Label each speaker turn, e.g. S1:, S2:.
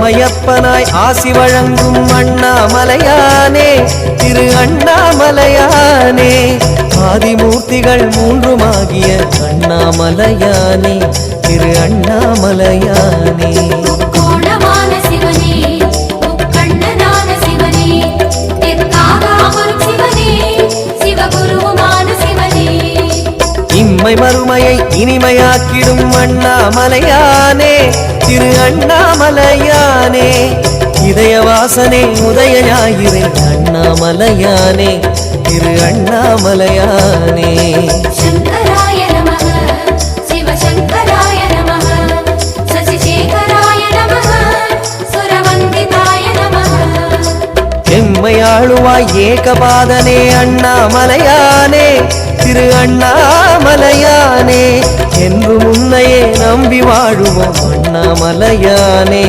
S1: அம்மையப்பனாய் ஆசி வழங்கும் அண்ணாமலையானே திரு அண்ணாமலையானே ஆதிமூர்த்திகள் மூன்றுமாகிய அண்ணாமலையானே திரு அண்ணாமலையானே இம்மை மறுமையை இனிமையாக்கிடும் அண்ணாமலையானே திரு அண்ணாமலையானே இதயவாசனே உதய ஞாயிறே அண்ணாமலையானே திரு அண்ணாமலையானே எம்மையாளுவாய் ஏகபாதனே அண்ணாமலையானே திரு அண்ணாமலையானே என்று முன்னையே நம்பி வாழுவோம் அண்ணாமலையானே